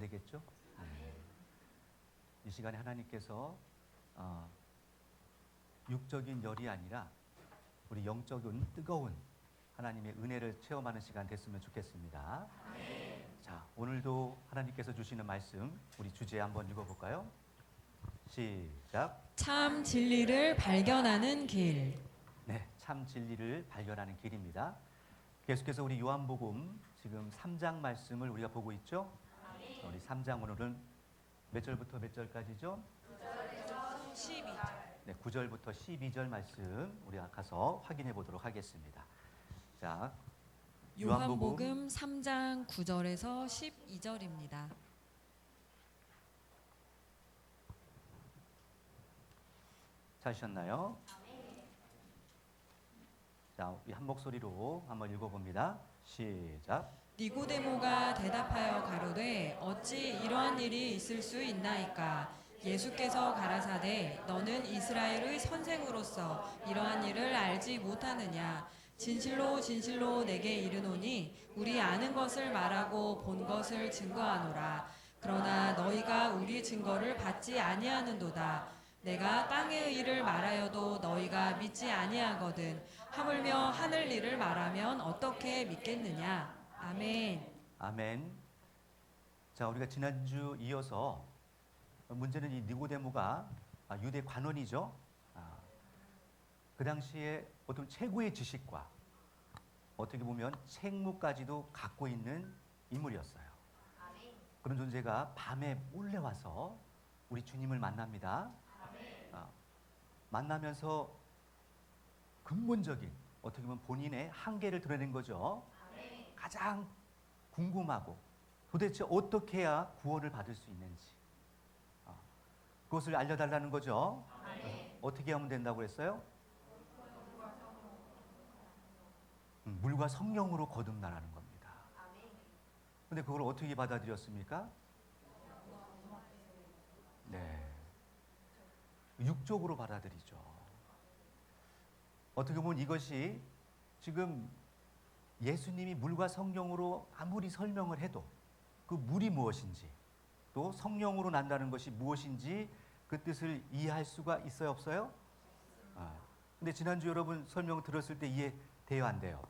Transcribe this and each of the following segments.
되겠죠? 이 시간에 하나님께서 육적인 열이 아니라 우리 영적인 뜨거운 하나님의 은혜를 체험하는 시간 됐으면 좋겠습니다. 자, 오늘도 하나님께서 주시는 말씀 우리 주제 한번 읽어볼까요? 시작. 참 진리를 발견하는 길. 네, 참 진리를 발견하는 길입니다. 계속해서 우리 요한복음 지금 3장 말씀을 우리가 보고 있죠? 우리 3장 오늘은 몇 절부터 몇 절까지죠? 9절에서 12절. 네, 9절부터 12절 말씀 우리가 가서 확인해 보도록 하겠습니다. 자, 요한복음 3장 9절에서 12절입니다. 찾으셨나요? 자, 우리 한 목소리로 한번 읽어봅니다. 시작. 니고데모가 대답하여 가로되 어찌 이러한 일이 있을 수 있나이까? 예수께서 가라사대 너는 이스라엘의 선생으로서 이러한 일을 알지 못하느냐? 진실로 진실로 내게 이르노니 우리 아는 것을 말하고 본 것을 증거하노라. 그러나 너희가 우리 증거를 받지 아니하는도다. 내가 땅의 일을 말하여도 너희가 믿지 아니하거든. 하물며 하늘 일을 말하면 어떻게 믿겠느냐? 아멘. 아멘. 자, 우리가 지난주 이어서 문제는 이 니고데모가 유대 관원이죠. 그 당시에 어떤 최고의 지식과 어떻게 보면 책무까지도 갖고 있는 인물이었어요. 그런 존재가 밤에 몰래 와서 우리 주님을 만납니다. 만나면서 근본적인 어떻게 보면 본인의 한계를 드러낸 거죠. 가장 궁금하고 도대체 어떻게 해야 구원을 받을 수 있는지 그것을 알려달라는 거죠. 어떻게 하면 된다고 했어요? 물과 성령으로 거듭나라는 겁니다. 근데 그걸 어떻게 받아들였습니까? 네, 육적으로 받아들이죠. 어떻게 보면 이것이 지금 예수님이 물과 성령으로 아무리 설명을 해도 그 물이 무엇인지 또 성령으로 난다는 것이 무엇인지 그 뜻을 이해할 수가 있어요, 없어요? 근데 지난주 여러분 설명 들었을 때 이해돼요, 안 돼요?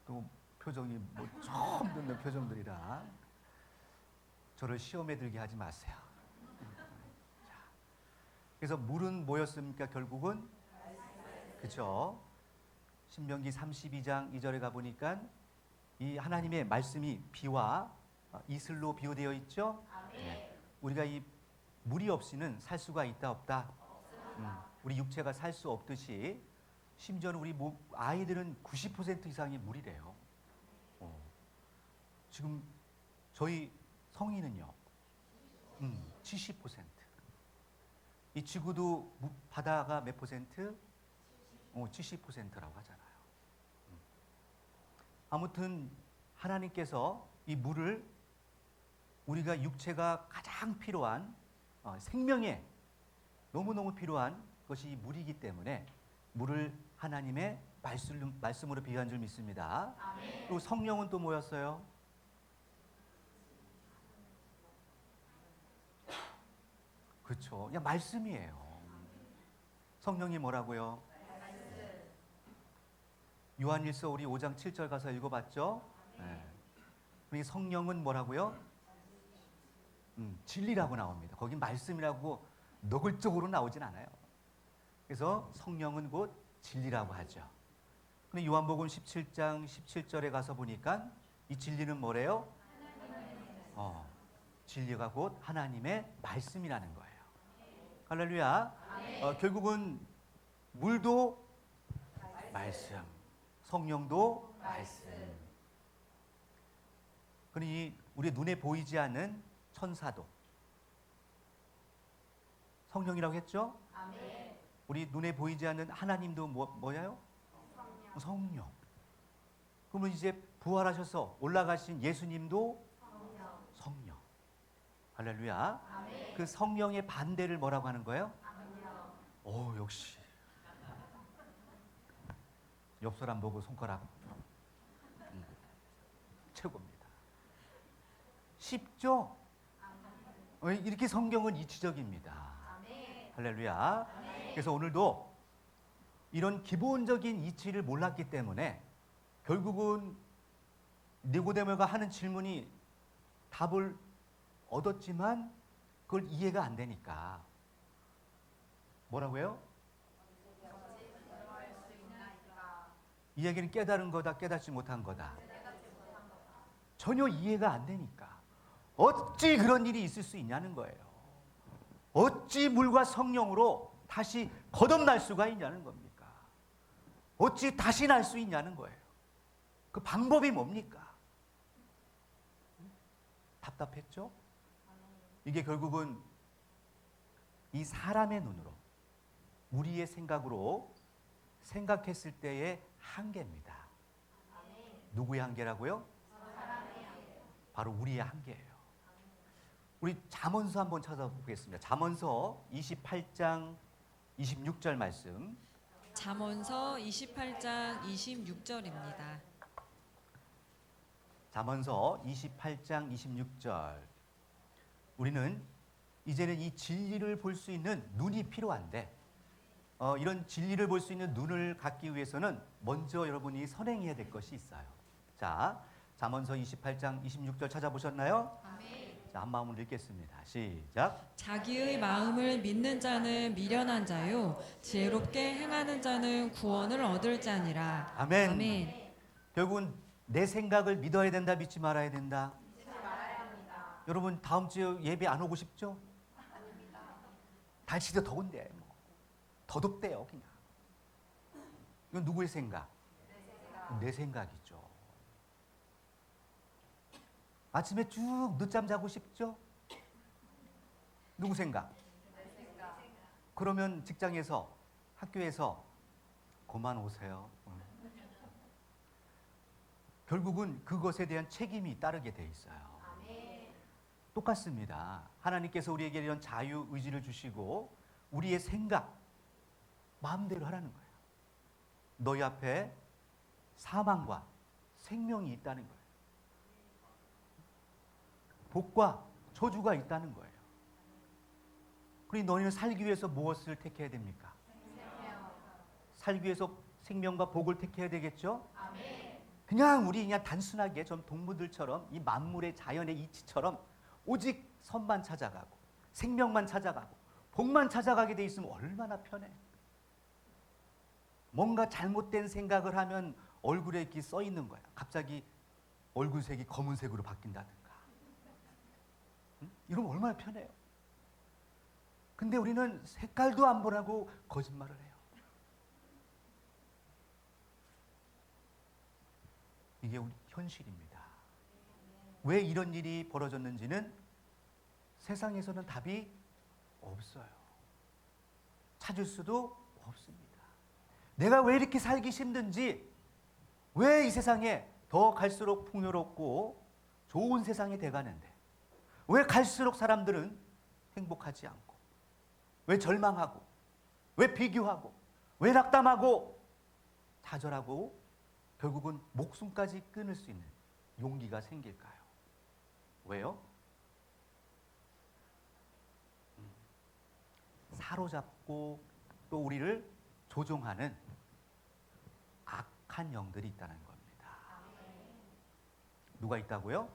또 표정이 뭐 처음 듣는 표정들이라 저를 시험에 들게 하지 마세요. 자, 그래서 물은 뭐였습니까? 결국은 그렇죠. 신명기 32장 2절에 가보니까 이 하나님의 말씀이 비와 이슬로 비유되어 있죠. 네. 우리가 이 물이 없이는 살 수가 있다 없다? 우리 육체가 살 수 없듯이 심지어는 우리 아이들은 90% 이상이 물이래요. 지금 저희 성인은요 70%. 이 지구도 바다가 몇 퍼센트? 70%라고 하잖아요. 아무튼 하나님께서 이 물을 우리가 육체가 가장 필요한 생명에 너무너무 필요한 것이 물이기 때문에 물을 하나님의 말씀으로 비유한 줄 믿습니다. 그리고 성령은 또 뭐였어요? 그렇죠. 그냥 말씀이에요. 성령이 뭐라고요? 요한일서 우리 5장 7절 가서 읽어봤죠? 네. 성령은 뭐라고요? 진리라고 나옵니다. 거기 말씀이라고 너글적으로 나오진 않아요. 그래서 성령은 곧 진리라고 하죠. 근데 요한복음 17장 17절에 가서 보니까 이 진리는 뭐래요? 진리가 곧 하나님의 말씀이라는 거예요. 할렐루야. 결국은 물도 말씀, 성령도 말씀. 그러니 우리 눈에 보이지 않는 천사도 성령이라고 했죠? 우리 눈에 보이지 않는 하나님도 뭐예요? 성령. 그러면 이제 부활하셔서 올라가신 예수님도 성령. 할렐루야. 그 성령의 반대를 뭐라고 하는 거예요? 역시 옆 사람 보고 손가락 최고입니다. 쉽죠? 이렇게 성경은 이치적입니다. 할렐루야. 그래서 오늘도 이런 기본적인 이치를 몰랐기 때문에 결국은 니고데모가 하는 질문이 답을 얻었지만 그걸 이해가 안 되니까 뭐라고요? 이 얘기는 깨달은 거다, 깨닫지 못한 거다. 전혀 이해가 안 되니까 어찌 그런 일이 있을 수 있냐는 거예요. 어찌 물과 성령으로 다시 거듭날 수가 있냐는 겁니까? 어찌 다시 날 수 있냐는 거예요. 그 방법이 뭡니까? 답답했죠? 이게 결국은 이 사람의 눈으로, 우리의 생각으로 생각했을 때의 한계입니다. 누구의 한계라고요? 바로 우리의 한계예요. 우리 잠언서 한번 찾아보겠습니다. 잠언서 28장 26절 말씀. 잠언서 28장 26절입니다. 잠언서 28장 26절. 우리는 이제는 이 진리를 볼 수 있는 눈이 필요한데 이런 진리를 볼 수 있는 눈을 갖기 위해서는 먼저 여러분이 선행해야 될 것이 있어요. 자, 잠언서 28장 26절 찾아보셨나요? 자, 한 마음으로 읽겠습니다. 시작. 자기의 마음을 믿는 자는 미련한 자요 지혜롭게 행하는 자는 구원을 얻을 자니라. 아멘. 아멘. 결국은 내 생각을 믿어야 된다, 믿지 말아야 된다. 여러분 다음 주 예배 안 오고 싶죠? 날씨도 더운데 뭐. 더 덥대요 그냥. 이건 누구의 생각? 내 생각이죠. 아침에 쭉 늦잠 자고 싶죠? 누구 생각? 그러면 직장에서, 학교에서 그만 오세요. 결국은 그것에 대한 책임이 따르게 돼 있어요. 똑같습니다. 하나님께서 우리에게 이런 자유 의지를 주시고 우리의 생각, 마음대로 하라는 거예요. 너희 앞에 사망과 생명이 있다는 거예요. 복과 저주가 있다는 거예요. 그러니 너희는 살기 위해서 무엇을 택해야 됩니까? 살기 위해서 생명과 복을 택해야 되겠죠? 그냥 우리 그냥 단순하게 좀 동물들처럼 이 만물의 자연의 이치처럼 오직 선만 찾아가고 생명만 찾아가고 복만 찾아가게 돼 있으면 얼마나 편해. 뭔가 잘못된 생각을 하면 얼굴에 이렇게 써 있는 거야. 갑자기 얼굴색이 검은색으로 바뀐다든가. 응? 이러면 얼마나 편해요. 근데 우리는 색깔도 안 보라고 거짓말을 해요. 이게 우리 현실입니다. 왜 이런 일이 벌어졌는지는 세상에서는 답이 없어요. 찾을 수도 없습니다. 내가 왜 이렇게 살기 힘든지, 왜 이 세상에 더 갈수록 풍요롭고 좋은 세상이 돼가는데 왜 갈수록 사람들은 행복하지 않고, 왜 절망하고, 왜 비교하고, 왜 낙담하고 좌절하고 결국은 목숨까지 끊을 수 있는 용기가 생길까요? 왜요? 사로잡고 또 우리를 조종하는 악한 영들이 있다는 겁니다. 누가 있다고요?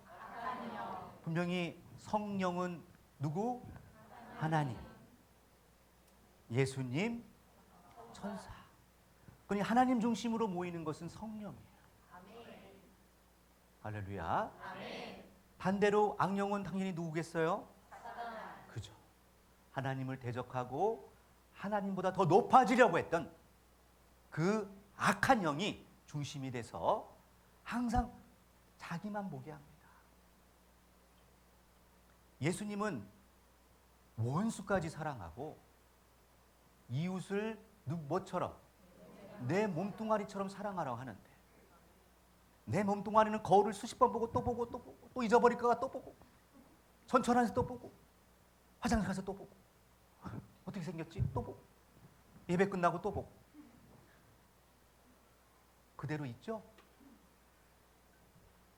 분명히 성령은 누구? 하나님, 예수님, 천사. 그러니 하나님 중심으로 모이는 것은 성령이에요. 할렐루야. 반대로 악령은 당연히 누구겠어요? 그죠. 하나님을 대적하고 하나님보다 더 높아지려고 했던 그 악한 영이 중심이 돼서 항상 자기만 보게 합니다. 예수님은 원수까지 사랑하고 이웃을 뭐처럼? 내 몸뚱아리처럼 사랑하라고 하는데 내 몸뚱아리는 거울을 수십 번 보고 또 보고 또 보고 또 잊어버릴까봐 또 보고 전철안에서 또 보고 화장실 가서 또 보고 어떻게 생겼지? 또 보고 예배 끝나고 또 보고 그대로 있죠?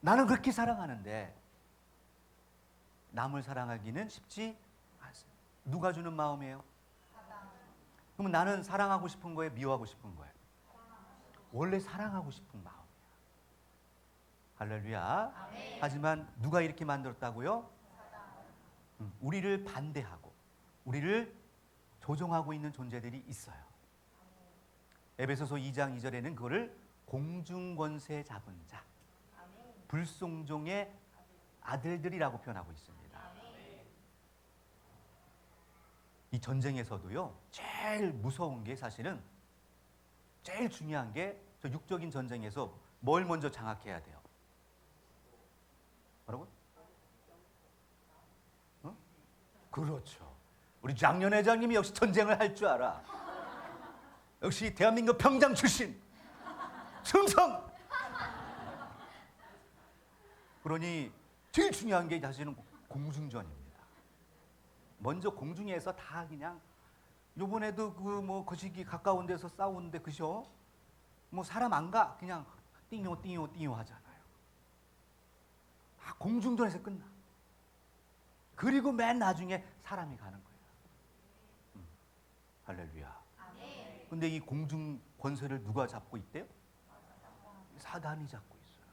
나는 그렇게 사랑하는데 남을 사랑하기는 쉽지 않습니다. 누가 주는 마음이에요? 그러면 나는 사랑하고 싶은 거예요? 미워하고 싶은 거예요? 원래 사랑하고 싶은 마음이야. 할렐루야. 하지만 누가 이렇게 만들었다고요? 우리를 반대하고 우리를 조종하고 있는 존재들이 있어요. 에베소서 2장 2절에는 그거를 공중권세 잡은 자, 불순종의 아들들이라고 표현하고 있습니다. 이 전쟁에서도요, 제일 무서운 게 사실은 제일 중요한 게 저 육적인 전쟁에서 뭘 먼저 장악해야 돼요? 뭐라고? 어? 그렇죠. 우리 장년 회장님이 역시 전쟁을 할 줄 알아. 역시 대한민국 병장 출신 충성. 그러니 제일 중요한 게 사실은 공중전입니다. 먼저 공중에서 다 그냥 요번에도 그 뭐 거시기 가까운 데서 싸우는데 그죠? 뭐 사람 안 가 그냥 띵요 띵요 띵요 하잖아요. 다 공중전에서 끝나. 그리고 맨 나중에 사람이 가는 거예요. 할렐루야. 근데 이 공중 권세를 누가 잡고 있대요? 사단이 잡고 있어요.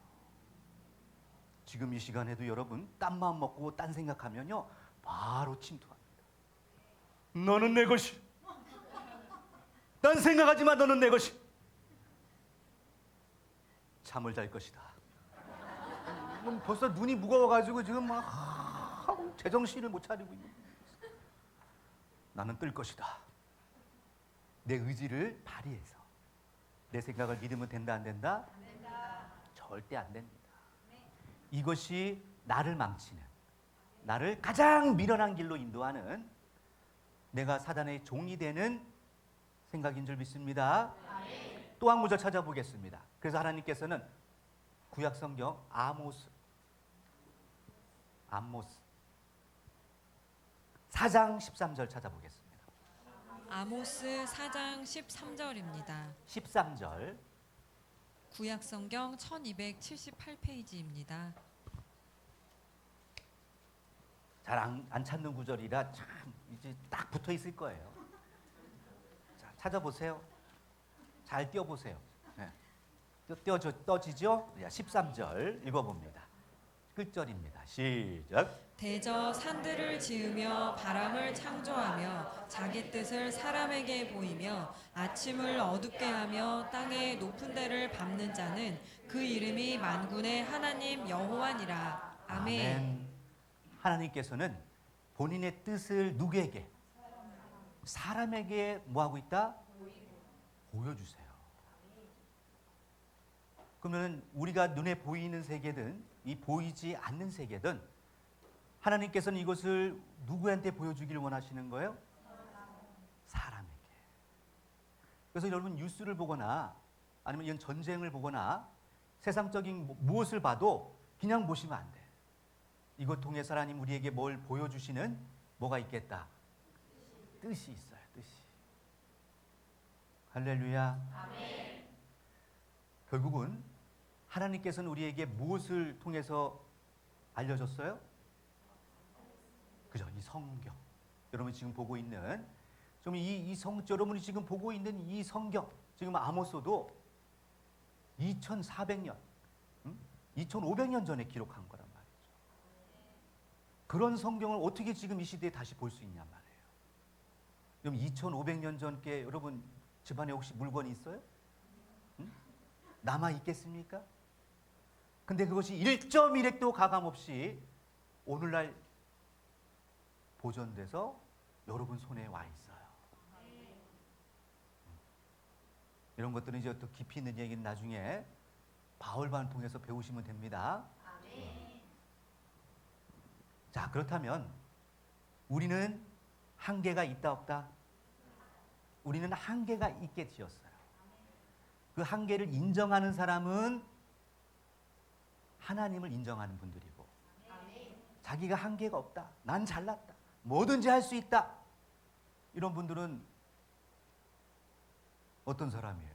지금 이 시간에도 여러분 딴 마음 먹고 딴 생각하면요 바로 침투합니다. 너는 내 것이. 딴 생각하지 마. 너는 내 것이. 잠을 잘 것이다. 벌써 눈이 무거워가지고 지금 막 제정신을 못 차리고 있는 거예요. 나는 뜰 것이다. 내 의지를 발휘해서 내 생각을 믿으면 된다 안 된다? 안 된다. 절대 안 됩니다. 이것이 나를 망치는, 나를 가장 미련한 길로 인도하는 내가 사단의 종이 되는 생각인 줄 믿습니다. 또 한 구절 찾아보겠습니다. 그래서 하나님께서는 구약 성경 아모스 4장 13절 찾아보겠습니다. 아모스 4장 13절입니다. 13절. 구약성경 1278페이지입니다. 잘 안 찾는 구절이라 참 이제 딱 붙어 있을 거예요. 자, 찾아보세요. 잘 띄워보세요. 네. 떠지죠? 13절 읽어봅니다. 끝절입니다. 시작. 대저 산들을 지으며 바람을 창조하며 자기 뜻을 사람에게 보이며 아침을 어둡게 하며 땅의 높은 데를 밟는 자는 그 이름이 만군의 하나님 여호와니라. 아멘. 하나님께서는 본인의 뜻을 누구에게? 사람에게 뭐하고 있다? 보여주세요. 그러면 우리가 눈에 보이는 세계든 이 보이지 않는 세계든 하나님께서는 이것을 누구한테 보여주길 원하시는 거예요? 사람에게. 그래서 여러분 뉴스를 보거나 아니면 이런 전쟁을 보거나 세상적인 무엇을 봐도 그냥 보시면 안 돼. 이것 통해서 하나님 우리에게 뭘 보여주시는 뭐가 있겠다. 뜻이 있어요. 뜻이. 할렐루야. 아멘. 결국은 하나님께서는 우리에게 무엇을 통해서 알려줬어요? 그죠? 이 성경. 여러분이 지금 보고 있는 여러분이 지금 보고 있는 이 성경, 지금 아모스도 2400년, 2500년 전에 기록한 거란 말이죠. 그런 성경을 어떻게 지금 이 시대에 다시 볼 수 있냔 말이에요. 그럼 2500년 전께 여러분 집안에 혹시 물건이 있어요? 남아 있겠습니까? 근데 그것이 1.1획도 가감없이 오늘날 보존돼서 여러분 손에 와 있어요. 이런 것들은 이제 또 깊이 있는 얘기는 나중에 바울반을 통해서 배우시면 됩니다. 자, 그렇다면 우리는 한계가 있다 없다? 우리는 한계가 있게 지었어요. 그 한계를 인정하는 사람은 하나님을 인정하는 분들이고, 자기가 한계가 없다, 난 잘났다, 뭐든지 할 수 있다, 이런 분들은 어떤 사람이에요?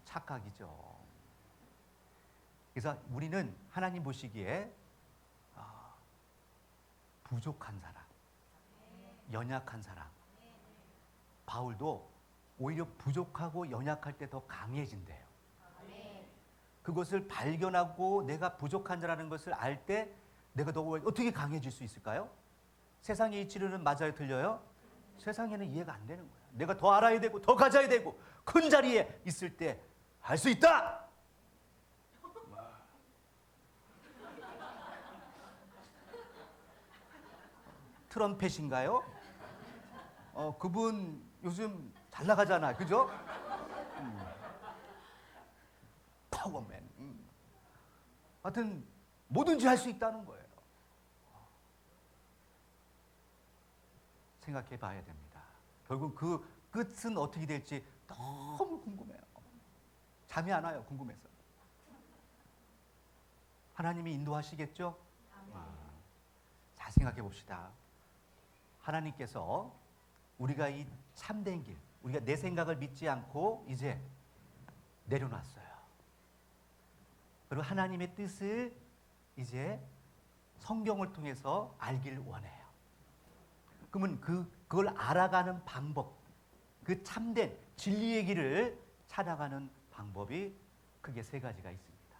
착각이죠. 그래서 우리는 하나님 보시기에 부족한 사람, 연약한 사람. 바울도 오히려 부족하고 연약할 때 더 강해진대요. 그것을 발견하고 내가 부족한 자라는 것을 알 때 내가 더 어떻게 강해질 수 있을까요? 세상의 이치로는 맞아요, 틀려요? 세상에는 이해가 안 되는 거야. 내가 더 알아야 되고 더 가져야 되고 큰 자리에 있을 때 할 수 있다. 트럼펫인가요? 그분 요즘 잘 나가잖아, 그죠? 파워맨. 하여튼 뭐든지 할 수 있다는 거예요. 생각해 봐야 됩니다. 결국 그 끝은 어떻게 될지 너무 궁금해요. 잠이 안 와요, 궁금해서. 하나님이 인도하시겠죠? 잘 생각해 봅시다. 하나님께서 우리가 이 참된 길, 우리가 내 생각을 믿지 않고 이제 내려놨어요. 그리고 하나님의 뜻을 이제 성경을 통해서 알길 원해요. 그러면 그걸 알아가는 방법, 그 참된 진리의 길을 찾아가는 방법이 크게 세 가지가 있습니다.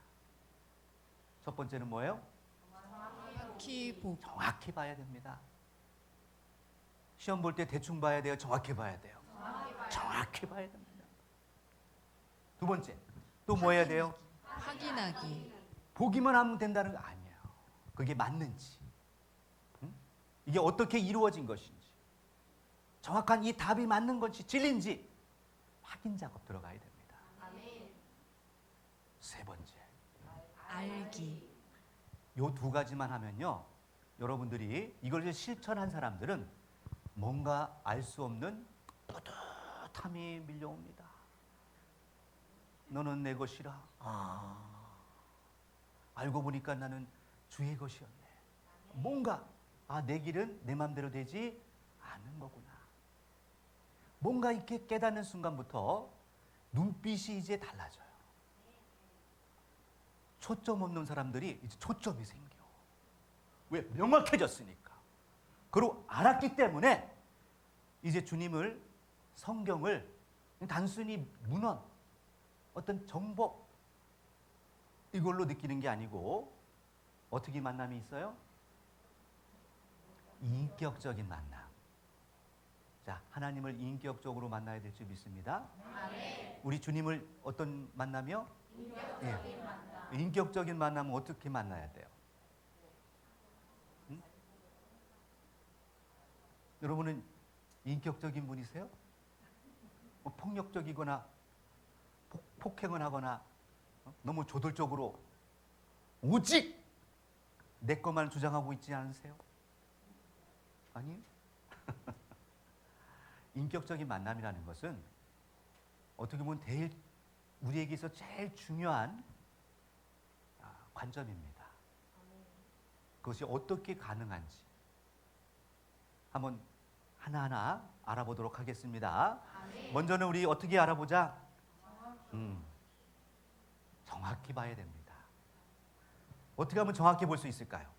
첫 번째는 뭐예요? 정확히 봐야 됩니다. 시험 볼 때 대충 봐야 돼요? 정확히 봐야 돼요? 정확히 봐야 됩니다. 두 번째, 또 뭐 해야 돼요? 확인하기. 보기만 하면 된다는 거 아니에요. 그게 맞는지, 이게 어떻게 이루어진 것인지, 정확한 이 답이 맞는 건지 진리인지 확인 작업 들어가야 됩니다. 세 번째, 알기. 요 두 가지만 하면요, 여러분들이 이걸 실천한 사람들은 뭔가 알 수 없는 뿌듯함이 밀려옵니다. 너는 내 것이라. 알고 보니까 나는 주의 것이었네. 뭔가 내 길은 내 마음대로 되지 않는 거구나. 뭔가 이렇게 깨닫는 순간부터 눈빛이 이제 달라져요. 초점 없는 사람들이 이제 초점이 생겨. 왜? 명확해졌으니까. 그리고 알았기 때문에 이제 주님을, 성경을 단순히 문헌, 어떤 정보 이걸로 느끼는 게 아니고 어떻게 만남이 있어요? 인격적인 만남. 자, 하나님을 인격적으로 만나야 될 줄 믿습니다. 우리 주님을 어떤 만남이요? 인격적인 만남. 인격적인 만남은 어떻게 만나야 돼요? 여러분은 인격적인 분이세요? 뭐 폭력적이거나 폭행을 하거나 너무 조돌적으로 오직 내 것만 주장하고 있지 않으세요? 아니요? 인격적인 만남이라는 것은 어떻게 보면 우리에게서 제일 중요한 관점입니다. 그것이 어떻게 가능한지 한번 하나하나 알아보도록 하겠습니다. 먼저는 우리 어떻게 알아보자? 정확히 봐야 됩니다. 어떻게 하면 정확히 볼 수 있을까요?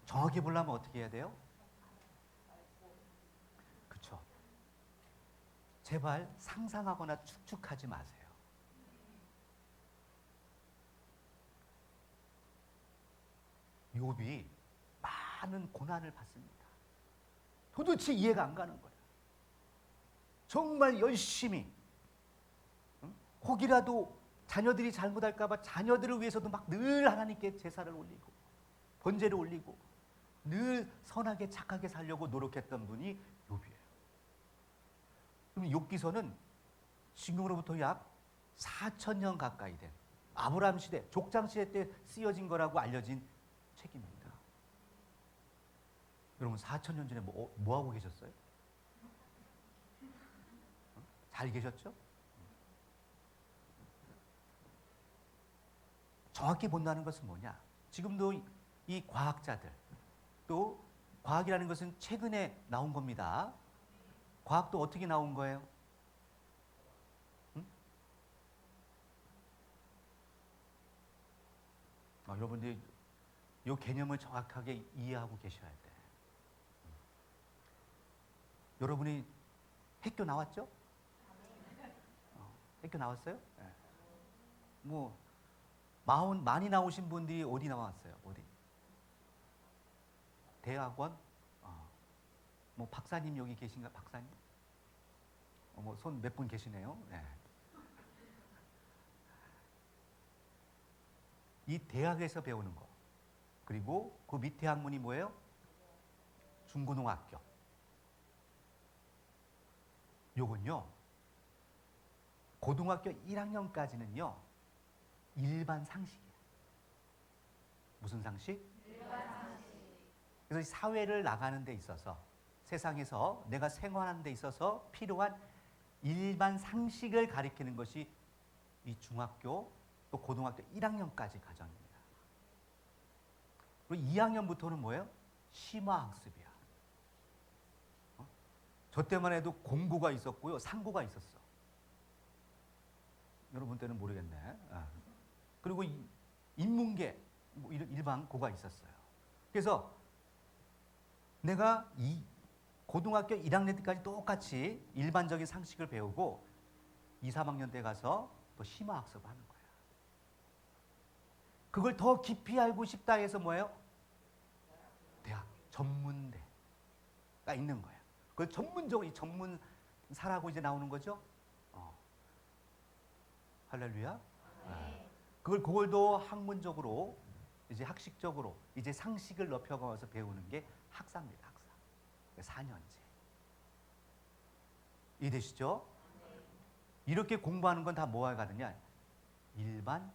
정확히 보려면 어떻게 해야 돼요? 그렇죠. 제발 상상하거나 축축하지 마세요. 욥이 많은 고난을 받습니다. 도대체 이해가 안 가는 거예요. 정말 열심히 혹이라도 자녀들이 잘못할까 봐 자녀들을 위해서도 막 늘 하나님께 제사를 올리고 번제를 올리고 늘 선하게 착하게 살려고 노력했던 분이 욥이에요. 그럼 욥기서는 지금으로부터 약 4,000년 가까이 된 아브라함 시대, 족장 시대 때 쓰여진 거라고 알려진 책입니다. 여러분 4,000년 전에 뭐 하고 계셨어요? 잘 계셨죠? 정확히 본다는 것은 뭐냐? 지금도 이 과학자들, 또 과학이라는 것은 최근에 나온 겁니다. 과학도 어떻게 나온 거예요? 여러분들이 이 개념을 정확하게 이해하고 계셔야 돼. 여러분이 학교 나왔죠? 학교 나왔어요? 네. 뭐 많이 나오신 분들이 어디 나왔어요? 어디? 대학원? 뭐 박사님 여기 계신가? 박사님? 뭐 손 몇 분 계시네요. 네. 이 대학에서 배우는 거. 그리고 그 밑에 학문이 뭐예요? 중고등학교. 요건요. 고등학교 1학년까지는요. 일반 상식이에요. 무슨 상식? 일반 상식. 그래서 이 사회를 나가는 데 있어서 세상에서 내가 생활하는 데 있어서 필요한 일반 상식을 가리키는 것이 이 중학교 또 고등학교 1학년까지 과정입니다. 그리고 2학년부터는 뭐예요? 심화학습이야. 저 때만 해도 공고가 있었고요. 상고가 있었어. 여러분 때는 모르겠네. 그리고 인문계, 뭐 일반 고가 있었어요. 그래서 내가 이 고등학교 1학년 때까지 똑같이 일반적인 상식을 배우고 2, 3학년 때 가서 또 심화학습을 하는 거예요. 그걸 더 깊이 알고 싶다 해서 뭐예요? 대학, 전문대가 있는 거예요. 그걸 전문적으로 이 전문사라고 이제 나오는 거죠. 할렐루야. 그걸 더 학문적으로 이제 학식적으로 이제 상식을 높여가면서 배우는 게 학사입니다. 학사. 4년제. 이해되시죠? 이렇게 공부하는 건 다 뭐가 가느냐? 일반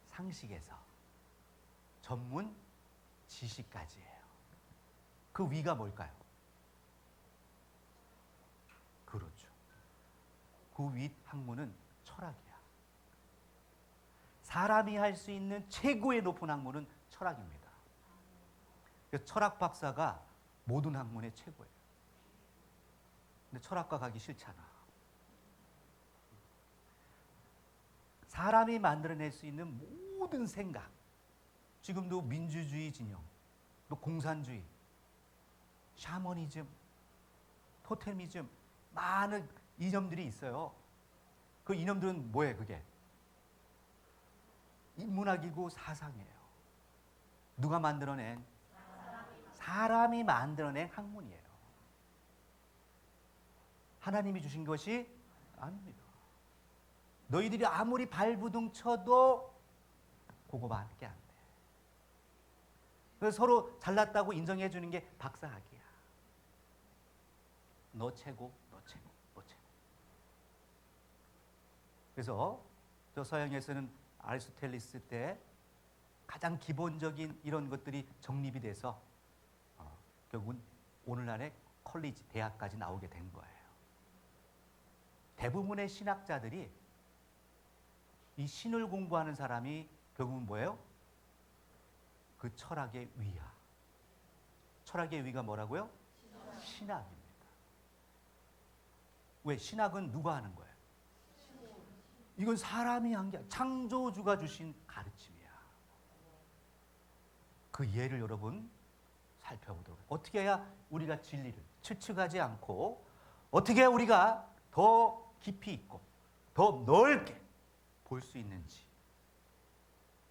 상식에서 전문 지식까지예요. 그 위가 뭘까요? 그렇죠. 그 윗 학문은 철학이야. 사람이 할 수 있는 최고의 높은 학문은 철학입니다. 그래서 철학 박사가 모든 학문의 최고예요. 근데 철학과 가기 싫잖아. 사람이 만들어낼 수 있는 모든 생각, 지금도 민주주의 진영, 또 공산주의, 샤머니즘, 토테미즘, 많은 이념들이 있어요. 그 이념들은 뭐예요, 그게? 인문학이고 사상이에요. 누가 만들어낸? 사람이 만들어낸 학문이에요. 하나님이 주신 것이 아닙니다. 너희들이 아무리 발부둥 쳐도 그거밖에 안 돼. 그래서 서로 잘났다고 인정해 주는 게 박사학이야. 너 최고, 너 최고, 너 최고. 그래서 저 서양에서는 아리스토텔레스 때 가장 기본적인 이런 것들이 정립이 돼서 결국은 오늘날의 컬리지, 대학까지 나오게 된 거예요. 대부분의 신학자들이 이 신을 공부하는 사람이 결국은 뭐예요? 그 철학의 위야. 철학의 위가 뭐라고요? 신학입니다. 왜? 신학은 누가 하는 거예요? 이건 사람이 한 게 아니라 창조주가 주신 가르침이야. 그 예를 여러분 살펴보도록. 어떻게 해야 우리가 진리를 추측하지 않고 어떻게 해야 우리가 더 깊이 있고 더 넓게 볼 수 있는지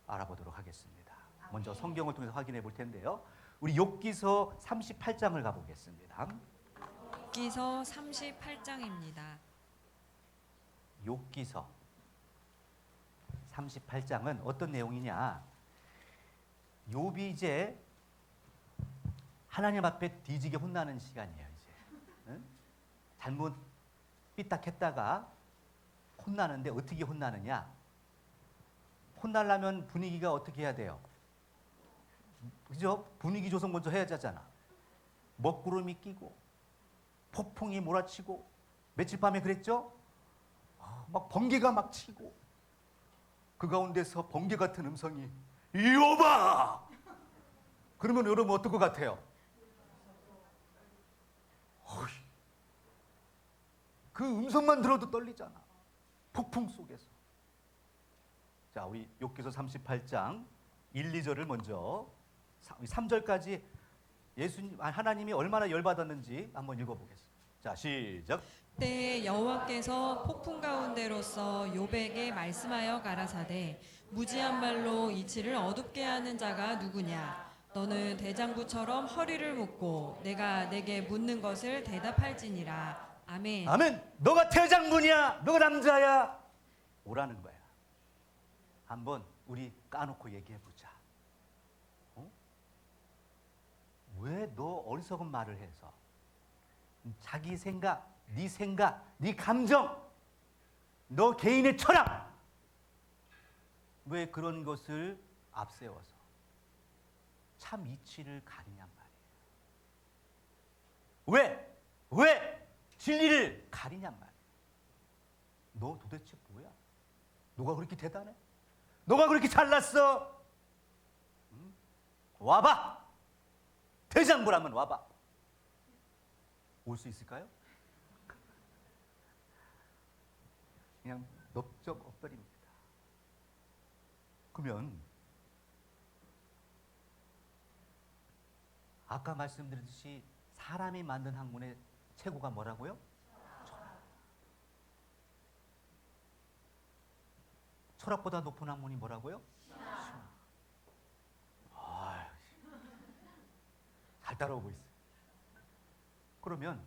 알아보도록 하겠습니다. 먼저 성경을 통해서 확인해 볼 텐데요. 우리 욥기서 38장을 가보겠습니다. 욥기서 38장입니다. 욥기서 38장은 어떤 내용이냐? 욥이 이제 하나님 앞에 뒤지게 혼나는 시간이에요. 이제 응? 잘못 삐딱했다가 혼나는데 어떻게 혼나느냐? 혼나려면 분위기가 어떻게 해야 돼요? 그죠? 분위기 조성 먼저 해야 하잖아. 먹구름이 끼고 폭풍이 몰아치고 며칠 밤에 그랬죠? 막 번개가 막 치고 그 가운데서 번개 같은 음성이 욥아! 그러면 여러분 어떨 것 같아요? 그 음성만 들어도 떨리잖아. 폭풍 속에서. 자, 우리 욥기서 38장 1, 2절을 먼저 3절까지 하나님이 얼마나 열받았는지 한번 읽어보겠습니다. 자, 시작. 때에 여호와께서 폭풍 가운데로서 욥에게 말씀하여 가라사대 무지한 말로 이치를 어둡게 하는 자가 누구냐? 너는 대장부처럼 허리를 묶고 내가 내게 묻는 것을 대답할지니라. 아멘. 아멘. 너가 대장군이야. 너가 남자야. 오라는 거야. 한번 우리 까놓고 얘기해 보자. 왜 너 어리석은 말을 해서 자기 생각, 네 감정, 너 개인의 철학, 왜 그런 것을 앞세워서 참 이치를 가리냔 말이에요. 왜 진리를 가리냔 말이에요. 너 도대체 뭐야? 너가 그렇게 대단해? 너가 그렇게 잘났어? 와봐. 대장부라면 와봐. 올 수 있을까요? 그냥 넓적 엎드립니다. 그러면 아까 말씀드렸듯이 사람이 만든 학문의 최고가 뭐라고요? 철학보다 높은 학문이 뭐라고요? 잘 따라오고 있어요. 그러면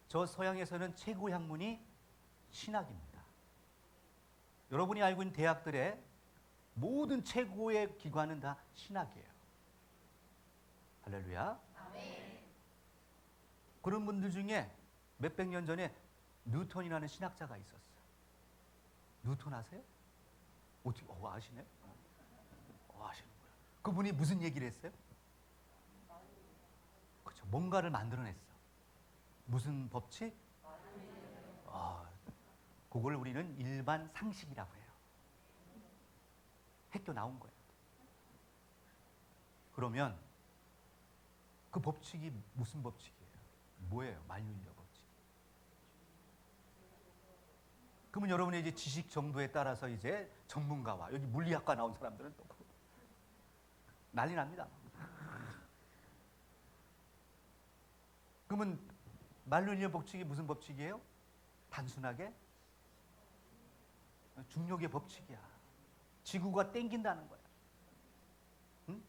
저 서양에서는 최고의 학문이 신학입니다. 여러분이 알고 있는 대학들의 모든 최고의 기관은 다 신학이에요. 할렐루야. 그런 분들 중에 몇백 년 전에 뉴턴이라는 신학자가 있었어요. 뉴턴 아세요? 어떻게 아시네? 아시는 거예요. 그분이 무슨 얘기를 했어요? 그렇죠. 뭔가를 만들어냈어. 무슨 법칙? 그걸 우리는 일반 상식이라고 해요. 학교 나온 거예요. 그러면 그 법칙이 무슨 법칙이에요? 뭐예요? 만유인력 법칙. 그러면 여러분의 이제 지식 정도에 따라서 이제 전문가와 여기 물리학과 나온 사람들은 또 난리 납니다. 그러면 만유인력 법칙이 무슨 법칙이에요? 단순하게 중력의 법칙이야. 지구가 땡긴다는 거야. 응?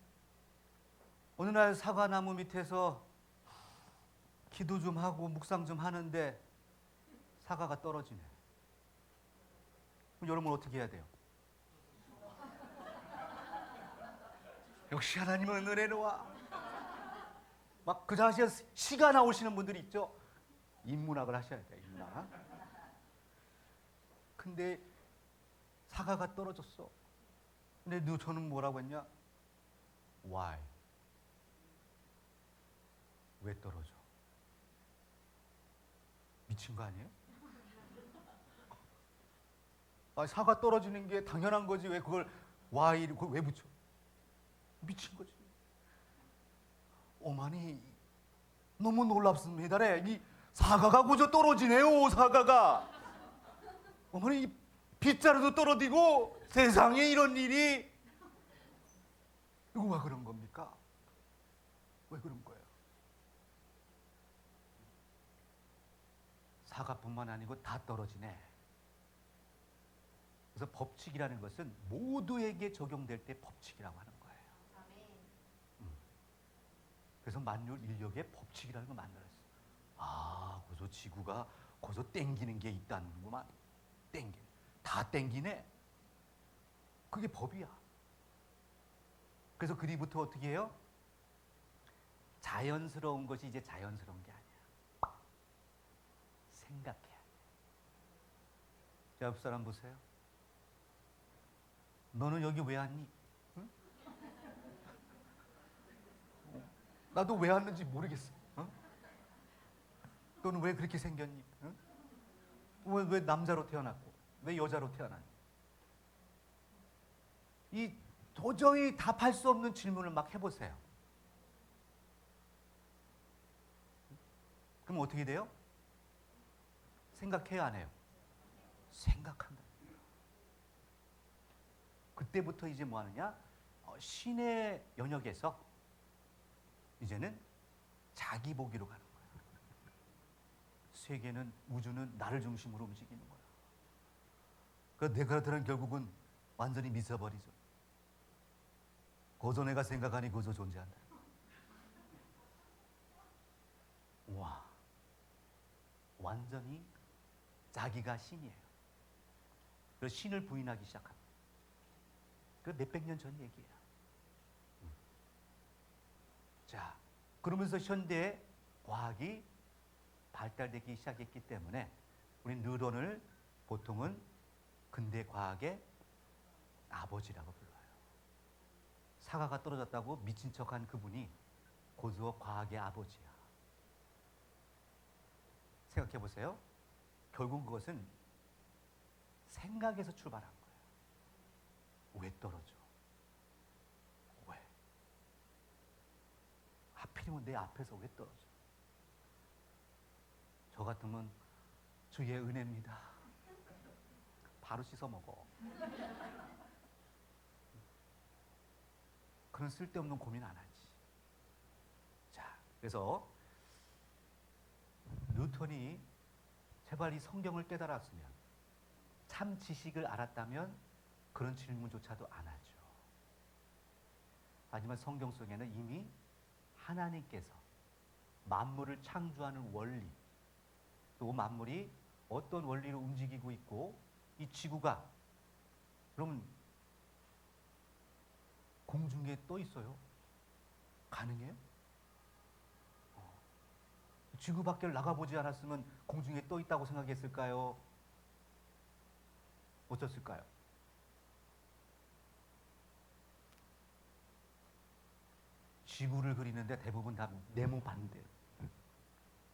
어느 날 사과나무 밑에서 기도 좀 하고 묵상 좀 하는데 사과가 떨어지네. 그럼 여러분 어떻게 해야 돼요? 역시 하나님은 은혜로와. 막 그 자리에 시가 나오시는 분들이 있죠. 인문학을 하셔야 돼요. 인문학. 근데 사과가 떨어졌어. 근데 저는 뭐라고 했냐? Why? 왜 떨어져? 미친 거 아니에요? 사과 떨어지는 게 당연한 거지 왜 그걸 Why를 그걸 왜 붙여? 미친 거지. 어머니 너무 놀랍습니다래. 이 사과가 그저 떨어지네요. 사과가. 어머니 빗자루도 떨어지고 세상에 이런 일이. 이거 왜 그런 겁니까? 왜 그런 거예요? 사과뿐만 아니고 다 떨어지네. 그래서 법칙이라는 것은 모두에게 적용될 때 법칙이라고 하는 거예요. 그래서 만유 인력의 법칙이라는 걸 만들었어요. 거기서 지구가 거기서 땡기는 게 있다는구만. 다 땡기네. 그게 법이야. 그래서 그 뒤부터 어떻게 해요? 자연스러운 것이 이제 자연스러운 게 아니야. 생각해야 돼. 옆 사람 보세요. 너는 여기 왜 왔니? 응? 나도 왜 왔는지 모르겠어. 너는 왜 그렇게 생겼니? 응? 왜 남자로 태어났고 왜 여자로 태어났니? 이 도저히 답할 수 없는 질문을 막 해보세요. 그럼 어떻게 돼요? 생각해요, 안 해요? 생각한다. 그때부터 이제 뭐 하느냐? 신의 영역에서 이제는 자기 보기로 가는 거야. 세계는, 우주는 나를 중심으로 움직이는 거야. 그 내가 들은 결국은 완전히 미쳐버리죠. 고zo 내가 생각하니 고zo 존재한다. 와, 완전히 자기가 신이에요. 그래서 신을 부인하기 시작합니다. 그 몇백 년 전 얘기예요. 자, 그러면서 현대 과학이 발달되기 시작했기 때문에 우리 뉴런을 보통은 근대 과학의 아버지라고 불러요. 사과가 떨어졌다고 미친 척한 그분이 고zo 과학의 아버지야. 생각해 보세요. 결국 그것은 생각에서 출발한 거예요. 왜 떨어져? 왜? 하필이면 내 앞에서 왜 떨어져? 저 같으면 주의 은혜입니다. 바로 씻어 먹어. 그런 쓸데없는 고민 안 하지. 자, 그래서 뉴턴이 제발 이 성경을 깨달았으면, 참 지식을 알았다면 그런 질문조차도 안 하죠. 하지만 성경 속에는 이미 하나님께서 만물을 창조하는 원리, 또 만물이 어떤 원리로 움직이고 있고, 이 지구가 그러면 공중에 떠 있어요? 가능해요? 지구 밖을 나가보지 않았으면 공중에 떠 있다고 생각했을까요? 어쩌을까요? 지구를 그리는데 대부분 다 네모 반대예요.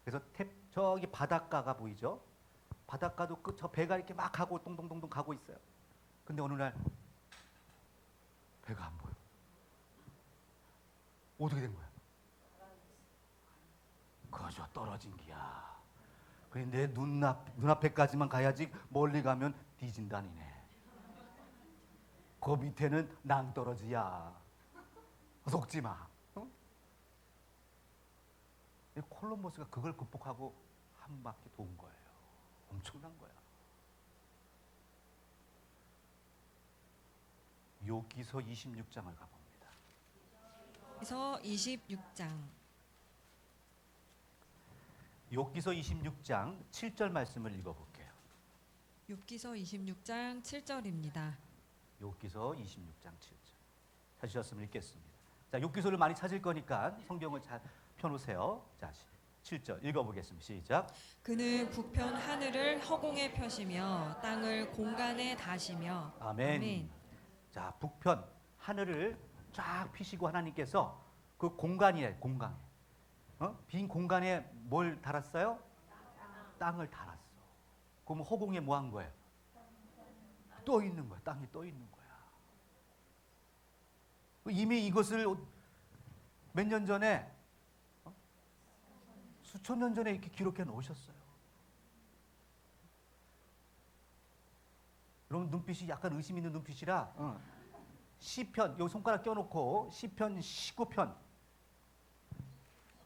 그래서 저기 바닷가가 보이죠? 바닷가도 저 배가 이렇게 막 가고 동동동동 가고 있어요. 근데 어느 날 배가 안 보여. 어떻게 된 거야? 그저 떨어진 기야. 그래, 내 눈앞에까지만 가야지 멀리 가면 뒤진다니네. 그 밑에는 낭떠러지야. 속지 마. 어? 콜럼버스가 그걸 극복하고 한 바퀴 돈 거예요. 엄청난 거야. 욥기서 26장을 가봅니다. 그래서 26장. 욥기서 26장 7절 말씀을 읽어볼게요. 욥기서 26장 7절입니다. 욥기서 26장 7절. 찾으셨으면 읽겠습니다. 자, 욥기서를 많이 찾을 거니까 성경을 잘 펴놓으세요. 자, 7절 읽어보겠습니다. 시작. 그는 북편 하늘을 허공에 펴시며 땅을 공간에 다시며. 아멘. 아멘. 자, 북편 하늘을 쫙 피시고 하나님께서 그 공간이에, 공간에, 빈 공간에 뭘 달았어요? 땅을 달았어. 그럼 허공에 뭐 한 거예요? 떠 있는 거야. 땅이 떠 있는 거야. 이미 이것을 몇 년 전에, 수천 년 전에 이렇게 기록해 놓으셨어요. 여러분 눈빛이 약간 의심 있는 눈빛이라 시편, 여기 손가락 껴놓고 시편 19편,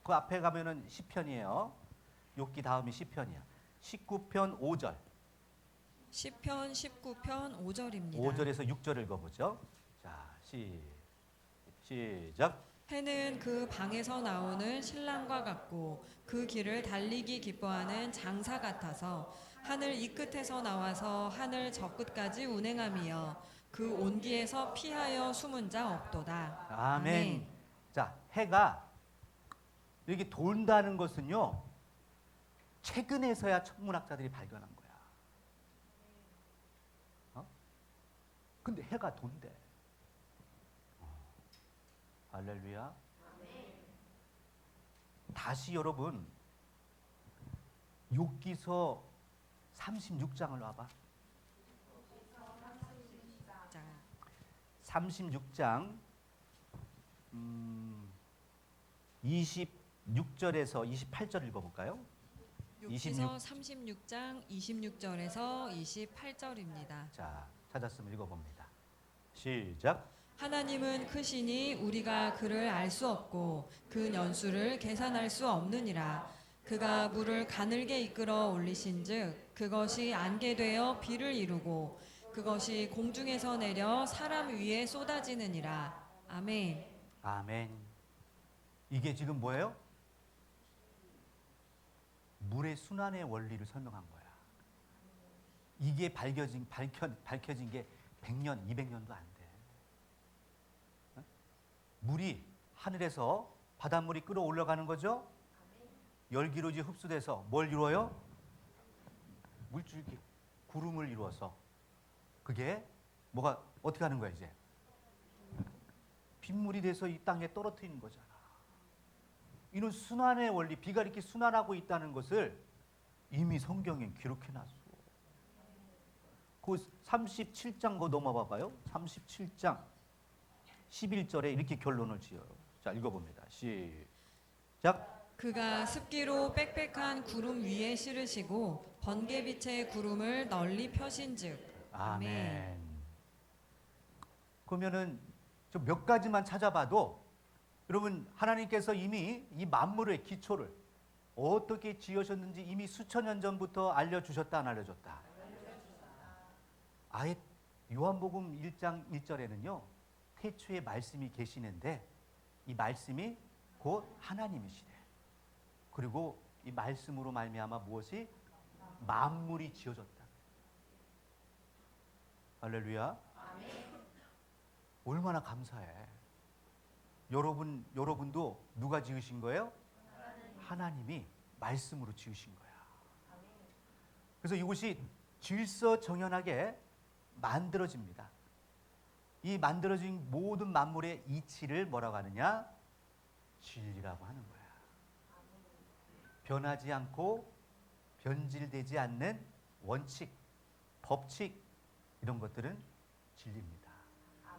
그 앞에 가면은 시편이에요. 욥기 다음이 시편이야. 19편 5절. 시편 19편 5절입니다. 5절에서 6절 읽어보죠. 자, 시작. 해는 그 방에서 나오는 신랑과 같고 그 길을 달리기 기뻐하는 장사 같아서 하늘 이 끝에서 나와서 하늘 저 끝까지 운행하며 그 온기에서 피하여 숨은 자 없도다. 아멘. 자, 해가 이렇게 돈다는 것은요, 최근에서야 천문학자들이 발견한 거야. 근데 해가 돈대. 할렐루야. 다시 여러분 욥기서 36장을 와봐. 36장 26절에서 28절 읽어볼까요? 욥기서 36장 26절에서 28절입니다. 자, 찾았으면 읽어봅니다. 시작. 하나님은 크시니 우리가 그를 알 수 없고 그 연수를 계산할 수 없느니라. 그가 물을 가늘게 이끌어 올리신즉 그것이 안개 되어 비를 이루고 그것이 공중에서 내려 사람 위에 쏟아지느니라. 아멘. 아멘. 이게 지금 뭐예요? 물의 순환의 원리를 설명한 거야. 이게 밝혀진 게 100년, 200년도 안 돼. 어? 물이 하늘에서 바닷물이 끌어올라가는 거죠? 열기로지 흡수돼서 뭘 이루어요? 물줄기, 구름을 이루어서 그게 뭐가 어떻게 하는 거야 이제? 빗물이 돼서 이 땅에 떨어뜨리는 거잖아. 이는 순환의 원리, 비가 이렇게 순환하고 있다는 것을 이미 성경에 기록해놨어. 그 37장 거 넘어봐 봐요. 37장 11절에 이렇게 결론을 지어요. 자, 읽어봅니다. 시작. 그가 습기로 빽빽한 구름 위에 실으시고 번개빛의 구름을 널리 펴신즉. 아멘. 그러면은 좀 몇 가지만 찾아봐도 여러분 하나님께서 이미 이 만물의 기초를 어떻게 지으셨는지 이미 수천 년 전부터 알려주셨다 안 알려줬다? 아예 요한복음 1장 1절에는요 태초에 말씀이 계시는데 이 말씀이 곧 하나님이시래. 그리고 이 말씀으로 말미암아 무엇이 만물이 지어졌다. 할렐루야. 얼마나 감사해. 여러분도 누가 지으신 거예요? 하나님이 말씀으로 지으신 거야. 그래서 이곳이 질서정연하게 만들어집니다. 이 만들어진 모든 만물의 이치를 뭐라고 하느냐? 진리라고 하는 거야. 변하지 않고 변질되지 않는 원칙, 법칙 이런 것들은 진리입니다.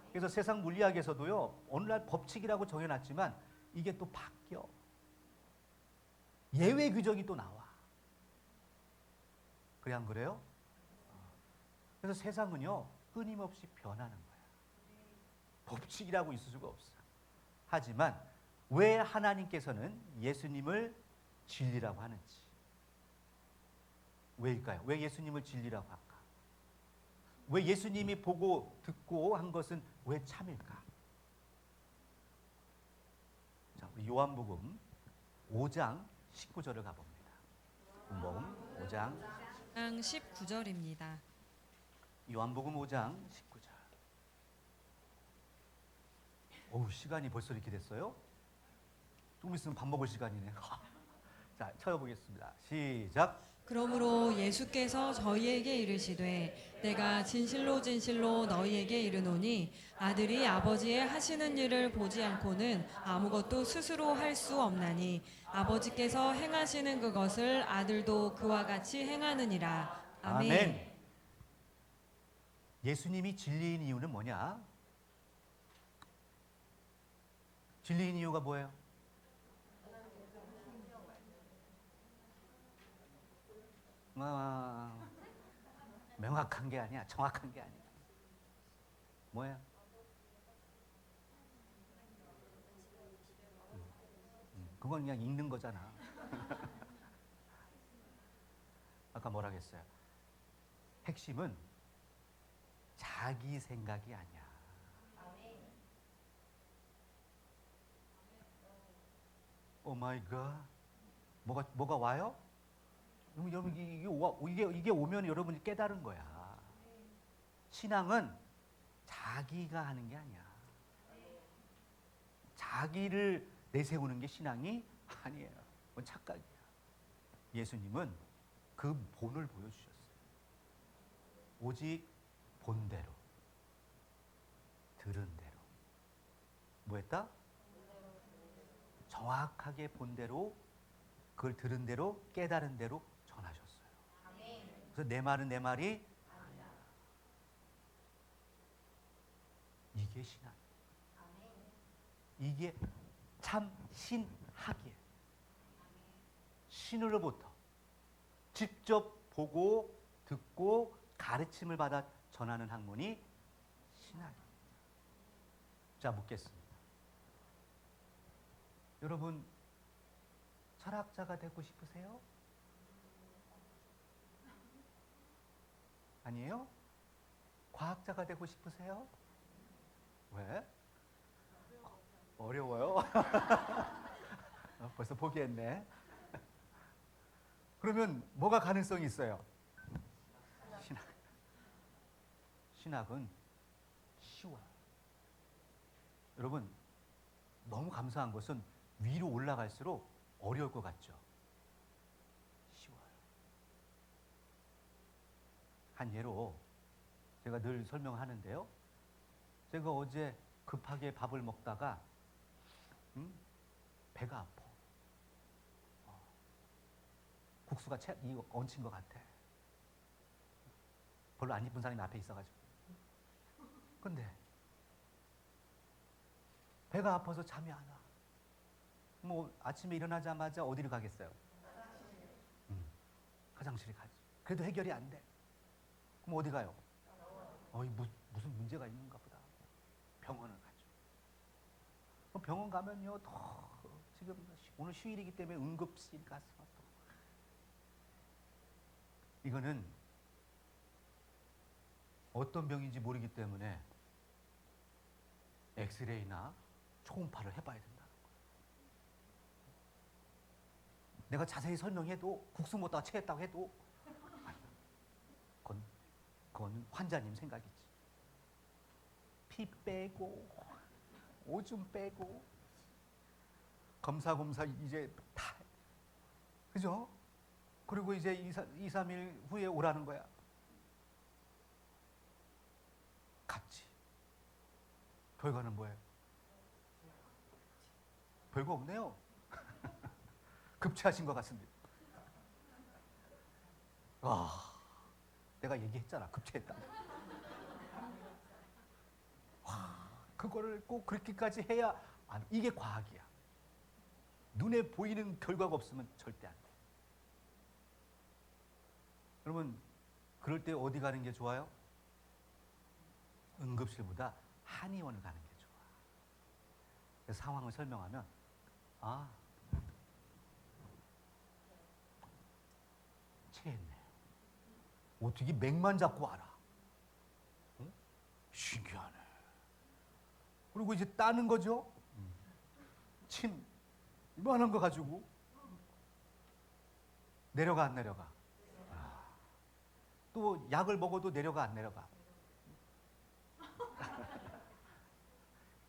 그래서 세상 물리학에서도요 어느 날 법칙이라고 정해놨지만 이게 또 바뀌어. 예외 규정이 또 나와. 그래 안 그래요? 그래서 세상은요 끊임없이 변하는 거야. 법칙이라고 있을 수가 없어. 하지만 왜 하나님께서는 예수님을 진리라고 하는지. 왜일까요? 왜 예수님을 진리라고 할까? 왜 예수님이 보고 듣고 한 것은 왜 참일까? 자, 우리 요한복음 5장 19절을 가봅니다. 요한복음 5장 19절입니다. 요한복음 5장 19절. 어우, 시간이 벌써 이렇게 됐어요? 좀 있으면 밥 먹을 시간이네. 자, 쳐보겠습니다. 시작. 그러므로 예수께서 저희에게 이르시되 내가 진실로 진실로 너희에게 이르노니 아들이 아버지의 하시는 일을 보지 않고는 아무것도 스스로 할 수 없나니 아버지께서 행하시는 그것을 아들도 그와 같이 행하느니라. 아멘. 아멘. 예수님이 진리인 이유는 뭐냐? 진리인 이유가 뭐예요? 명확한 게 아니야. 정확한 게 아니야. 뭐야? 그건 그냥 읽는 거잖아. 아까 뭐라 그랬어요? 핵심은 자기 생각이 아니야. 오 마이 갓. 뭐가 와요? 여러분 이게 오면 여러분이 깨달은 거야. 신앙은 자기가 하는 게 아니야. 자기를 내세우는 게 신앙이 아니에요. 그건 착각이야. 예수님은 그 본을 보여주셨어요. 오직 본대로, 들은 대로. 뭐 했다? 정확하게 본대로, 그걸 들은 대로, 깨달은 대로 전하셨어요. 그래서 내 말은 내 말이 아니야. 이게 신앙. 이게 참 신학이에요. 신으로부터 직접 보고 듣고 가르침을 받아 전하는 학문이 신학이에요. 자, 묻겠습니다. 여러분, 철학자가 되고 싶으세요? 아니에요? 과학자가 되고 싶으세요? 왜? 어려워요? 벌써 포기했네. 그러면 뭐가 가능성이 있어요? 신학은 쉬워요. 여러분, 너무 감사한 것은 위로 올라갈수록 어려울 것 같죠? 쉬워요. 한 예로 제가 늘 설명하는데요. 제가 어제 급하게 밥을 먹다가 배가 아파. 국수가 이거 얹힌 것 같아. 별로 안 이쁜 사람이 앞에 있어가지고. 근데 배가 아파서 잠이 안 와. 뭐 아침에 일어나자마자 어디를 가겠어요? 화장실에 가지. 그래도 해결이 안 돼. 그럼 어디 가요? 무슨 문제가 있는가 보다. 병원을 가죠. 그럼 병원 가면요, 지금 오늘 휴일이기 때문에 응급실 가서 또. 이거는 어떤 병인지 모르기 때문에 엑스레이나 초음파를 해봐야 된다는 거예요. 내가 자세히 설명해도 국수 먹다가 체했다고 해도 그건 환자님 생각이지. 피 빼고 오줌 빼고 검사 이제 다, 그죠? 그리고 이제 2, 3일 후에 오라는 거야. 갔지. 결과는 뭐예요? 별거 없네요. 급체하신 것 같습니다. 내가 얘기했잖아, 급체했다. 그거를 꼭 그렇게까지 해야 이게 과학이야. 눈에 보이는 결과가 없으면 절대 안 돼. 여러분, 그럴 때 어디 가는 게 좋아요? 응급실보다 한의원을 가는 게 좋아. 그래서 상황을 설명하면 체했네. 어떻게 맥만 잡고 알아? 신기하네. 그리고 이제 따는 거죠. 침 이만한 거 가지고 내려가 안 내려가? 또 약을 먹어도 내려가 안 내려가?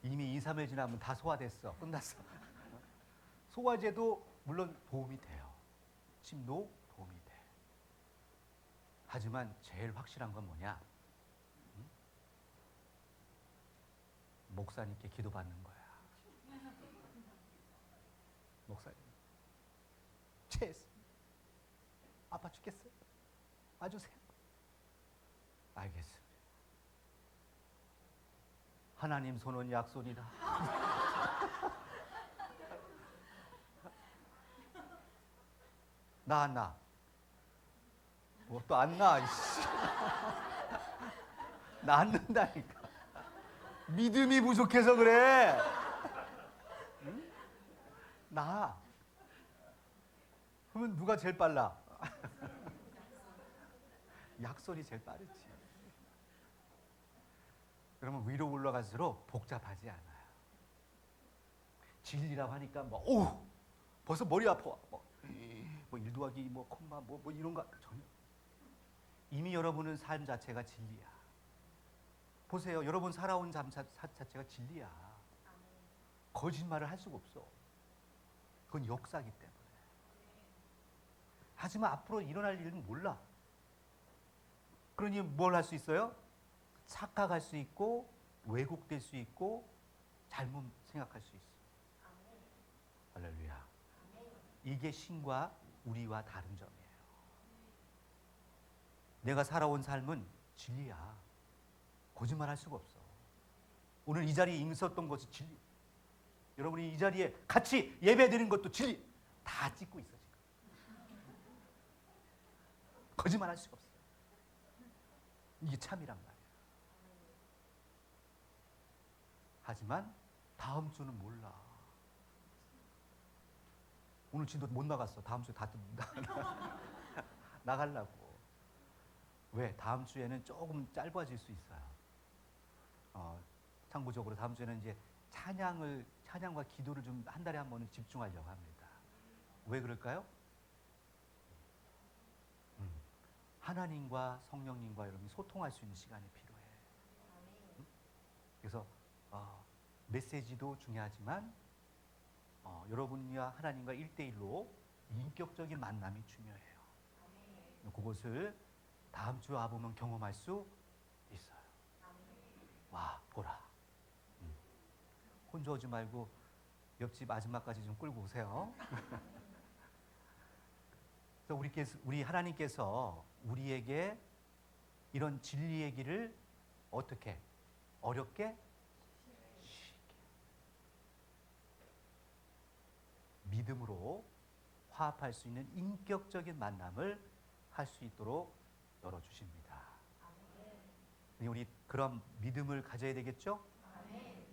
이미 2, 3일 지나면 다 소화됐어. 끝났어. 소화제도 물론 도움이 돼요. 침도 도움이 돼. 하지만 제일 확실한 건 뭐냐? 목사님께 기도받는 거야. 목사님, 체했습니다. 아파 죽겠어요. 와주세요. 알겠습니다. 하나님 손은 약손이다. 나 안 나. 뭐 또 안 나. 낫는다니까. 믿음이 부족해서 그래. 응? 나. 그러면 누가 제일 빨라? 약손이 제일 빠르지. 그러면 위로 올라갈수록 복잡하지 않아요. 진리라고 하니까 벌써 머리 아파. 뭐 1 더하기 콤마 이런 거 전혀. 이미 여러분은 삶 자체가 진리야. 보세요. 여러분 살아온 삶 자체가 진리야. 거짓말을 할 수가 없어. 그건 역사기 때문에. 하지만 앞으로 일어날 일은 몰라. 그러니 뭘 할 수 있어요? 착각할 수 있고 왜곡될 수 있고 잘못 생각할 수 있어. 할렐루야. 이게 신과 우리와 다른 점이에요. 내가 살아온 삶은 진리야. 거짓말할 수가 없어. 오늘 이 자리에 있었던 것이 진리. 여러분이 이 자리에 같이 예배드린 것도 진리. 다 찍고 있어 지금. 거짓말할 수가 없어. 이게 참이란 말이야. 하지만 다음 주는 몰라. 오늘 진도 못 나갔어. 다음 주에 다 나가려고. 왜? 다음 주에는 조금 짧아질 수 있어요. 참고적으로 다음 주에는 이제 찬양과 기도를 좀 한 달에 한 번은 집중하려고 합니다. 왜 그럴까요? 하나님과 성령님과 여러분이 소통할 수 있는 시간이 필요해. 그래서 메시지도 중요하지만 여러분과 하나님과 1대1로 인격적인 만남이 중요해요. 그것을 다음 주 와보면 경험할 수 있어요. 와, 보라. 혼자 오지 말고 옆집 아줌마까지 좀 끌고 오세요. 그래서 우리 하나님께서 우리에게 이런 진리 얘기를 어떻게 어렵게 쉽게 믿음으로 화합할 수 있는 인격적인 만남을 할 수 있도록 열어주십니다. 우리 그런 믿음을 가져야 되겠죠?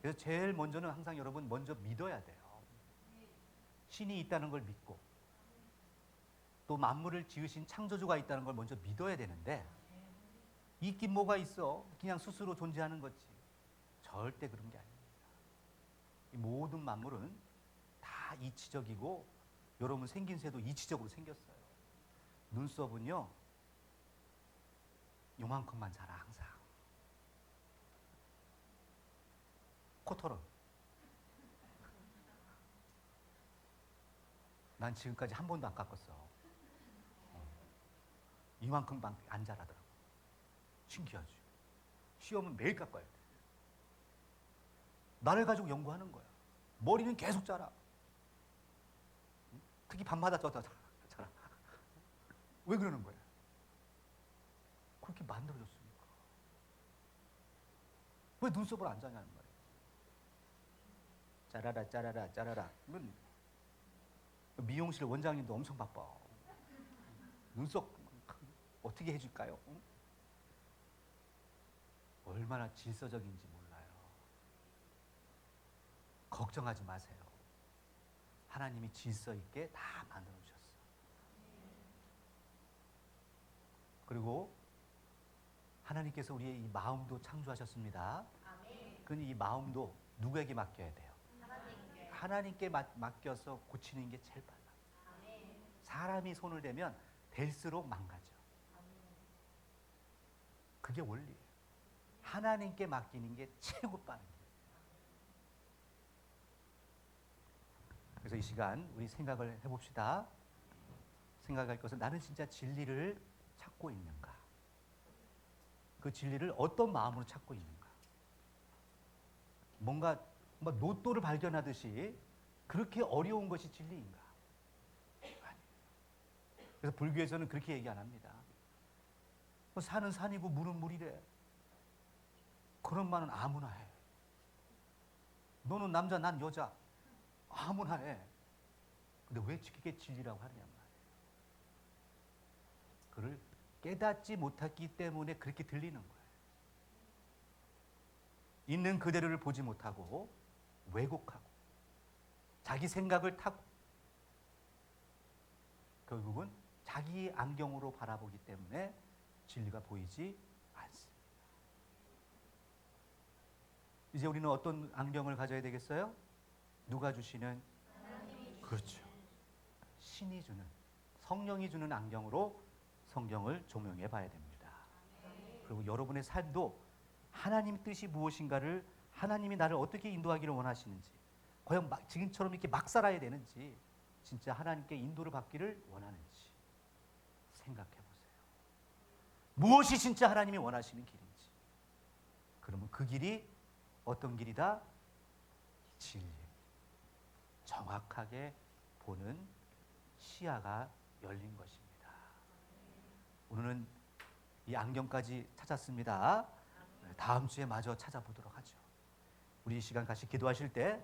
그래서 제일 먼저는 항상 여러분 먼저 믿어야 돼요. 신이 있다는 걸 믿고 또 만물을 지으신 창조주가 있다는 걸 먼저 믿어야 되는데 있긴 뭐가 있어. 그냥 스스로 존재하는 거지. 절대 그런 게 아닙니다. 이 모든 만물은 다 이치적이고 여러분 생긴 새도 이치적으로 생겼어요. 눈썹은요 요만큼만 자라 항상. 코털은 난 지금까지 한 번도 안 깎았어. 이만큼밖에 안 자라더라고. 신기하지. 시험은 매일 깎아야 돼. 나를 가지고 연구하는 거야. 머리는 계속 자라. 특히 밤마다 자라. 왜 그러는 거야? 그렇게 만들어졌으니까. 왜 눈썹을 안 자냐는 말이야. 짜라라 짜라라 짜라라. 미용실 원장님도 엄청 바빠. 눈썹 어떻게 해줄까요? 응? 얼마나 질서적인지 몰라요. 걱정하지 마세요. 하나님이 질서 있게 다 만들어 주셨어. 그리고 하나님께서 우리의 이 마음도 창조하셨습니다. 그럼 이 마음도 누구에게 맡겨야 돼요? 하나님께 맡겨서 고치는 게 제일 빨라. 사람이 손을 대면 될수록 망가져. 그게 원리예요. 하나님께 맡기는 게 최고 빠른 거예요. 그래서 이 시간 우리 생각을 해봅시다. 생각할 것은 나는 진짜 진리를 찾고 있는가? 그 진리를 어떤 마음으로 찾고 있는가? 뭔가 로또를 발견하듯이 그렇게 어려운 것이 진리인가? 그래서 불교에서는 그렇게 얘기 안 합니다. 산은 산이고 물은 물이래. 그런 말은 아무나 해. 너는 남자, 난 여자. 아무나 해. 근데 왜 그게 진리라고 하느냐 말이에요. 그를 깨닫지 못했기 때문에 그렇게 들리는 거예요. 있는 그대로를 보지 못하고 왜곡하고 자기 생각을 타고 결국은 자기 안경으로 바라보기 때문에 진리가 보이지 않습니다. 이제 우리는 어떤 안경을 가져야 되겠어요? 누가 주시는? 그렇죠. 신이 주는, 성령이 주는 안경으로 성경을 조명해 봐야 됩니다. 그리고 여러분의 삶도 하나님 뜻이 무엇인가를, 하나님이 나를 어떻게 인도하기를 원하시는지, 과연 지금처럼 이렇게 막 살아야 되는지, 진짜 하나님께 인도를 받기를 원하는지 생각해 보세요. 무엇이 진짜 하나님이 원하시는 길인지. 그러면 그 길이 어떤 길이다? 진리. 정확하게 보는 시야가 열린 것입니다. 오늘은 이 안경까지 찾았습니다. 다음 주에 마저 찾아보도록 하죠. 우리 이 시간 같이 기도하실 때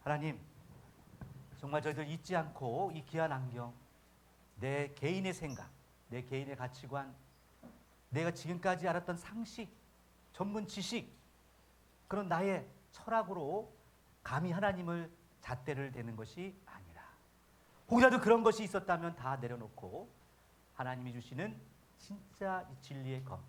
하나님 정말 저희들 잊지 않고 이 귀한 안경, 내 개인의 생각, 내 개인의 가치관, 내가 지금까지 알았던 상식, 전문 지식, 그런 나의 철학으로 감히 하나님을 잣대를 대는 것이 아니라, 혹이라도 그런 것이 있었다면 다 내려놓고 하나님이 주시는 진짜 이 진리의 검,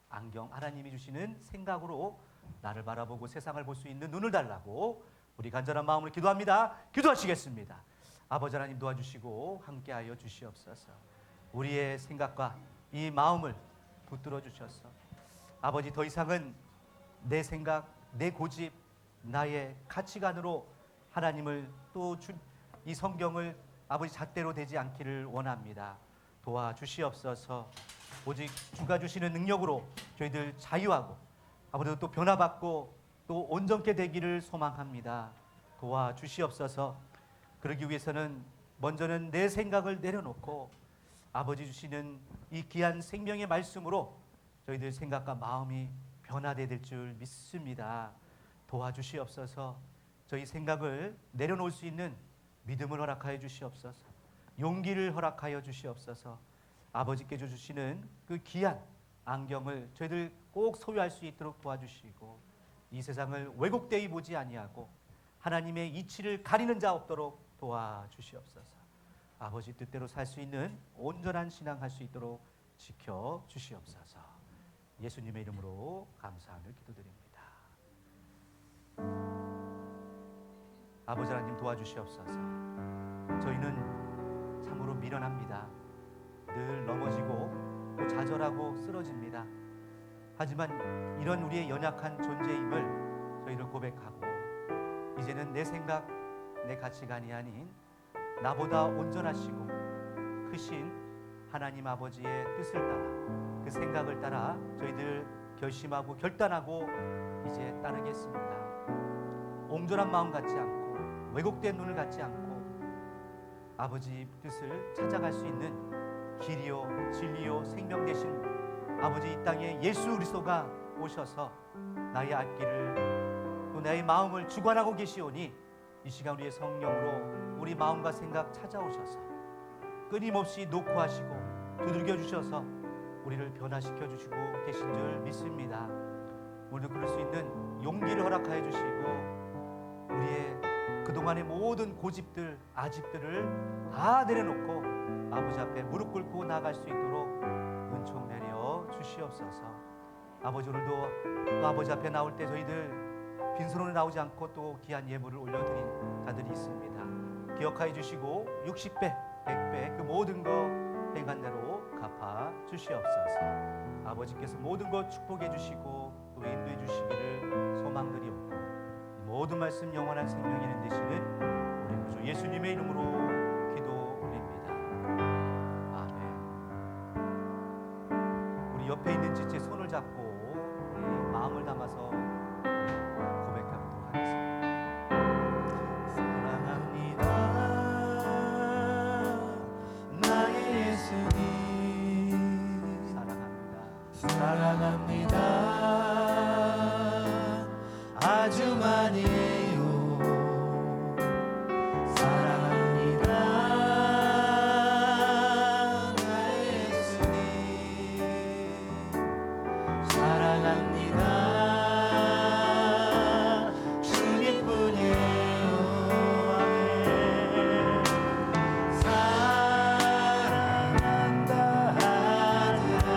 안경, 하나님이 주시는 생각으로 나를 바라보고 세상을 볼 수 있는 눈을 달라고 우리 간절한 마음으로 기도합니다. 기도하시겠습니다. 아버지 하나님 도와주시고 함께하여 주시옵소서. 우리의 생각과 이 마음을 붙들어 주셔서 아버지, 더 이상은 내 생각, 내 고집, 나의 가치관으로 하나님을 또 이 성경을 아버지 잣대로 대지 않기를 원합니다. 도와주시옵소서. 오직 주가 주시는 능력으로 저희들 자유하고 아버지 또 변화받고 또 온전케 되기를 소망합니다. 도와주시옵소서. 그러기 위해서는 먼저는 내 생각을 내려놓고 아버지 주시는 이 귀한 생명의 말씀으로 저희들 생각과 마음이 변화되야 될 줄 믿습니다. 도와주시옵소서. 저희 생각을 내려놓을 수 있는 믿음을 허락하여 주시옵소서. 용기를 허락하여 주시옵소서. 아버지께서 주시는 그 귀한 안경을 저희들 꼭 소유할 수 있도록 도와주시고, 이 세상을 왜곡되이 보지 아니하고 하나님의 이치를 가리는 자 없도록 도와주시옵소서. 아버지 뜻대로 살 수 있는 온전한 신앙 할 수 있도록 지켜 주시옵소서. 예수님의 이름으로 감사하며 기도드립니다. 아버지 하나님 도와주시옵소서. 저희는 참으로 미련합니다. 늘 넘어지고 또 좌절하고 쓰러집니다. 하지만 이런 우리의 연약한 존재임을 저희를 고백하고, 이제는 내 생각, 내 가치관이 아닌 나보다 온전하시고 크신 하나님 아버지의 뜻을 따라, 그 생각을 따라 저희들 결심하고 결단하고 이제 따르겠습니다. 옹졸한 마음 갖지 않고 왜곡된 눈을 갖지 않고 아버지 뜻을 찾아갈 수 있는 길이요 진리요 생명 되신 아버지 이 땅에 예수 그리스도가 오셔서 나의 앞길을 또 나의 마음을 주관하고 계시오니, 이 시간 우리의 성령으로 우리 마음과 생각 찾아오셔서 끊임없이 녹화하시고 두들겨 주셔서 우리를 변화시켜 주시고 계신 줄 믿습니다. 오늘도 그럴 수 있는 용기를 허락하여 주시고, 우리의 그동안의 모든 고집들, 아집들을 다 내려놓고 아버지 앞에 무릎 꿇고 나아갈 수 있도록 은총 내려 주시옵소서. 아버지, 오늘도 또 아버지 앞에 나올 때 저희들 빈손으로 나오지 않고 또 귀한 예물을 올려드린 자들이 있습니다. 기억하여 주시고 60배, 100배 그 모든 거 행한 대로 갚아 주시옵소서. 아버지께서 모든 것 축복해 주시고 또 인도해 주시기를 소망드리옵고, 모든 말씀 영원한 생명이 되시는 우리 구주 예수님의 이름으로 기도 올립니다. 아멘. 우리 옆에 있는 지체 손을 잡고 우리 마음을 담아서 고백하도록 하겠습니다. 사랑합니다, 나의 예수님. 사랑합니다, 아주 많이 해요. 사랑합니다, 나의 예수님. 사랑합니다, 주님뿐이에요. 아멘. 사랑한다 하더라.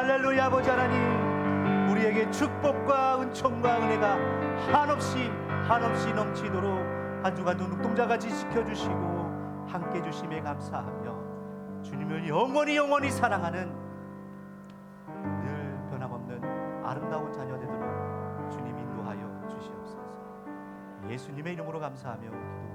할렐루야. 아버지 하나님, 우리에게 축복과 은총과 은혜가 한없이 넘치도록 한 주간도 눈동자같이 지켜주시고 함께 주심에 감사하며 주님을 영원히 사랑하는 늘 변함없는 아름다운 자녀 되도록 주님 인도하여 주시옵소서. 예수님의 이름으로 감사하며 기도드립니다.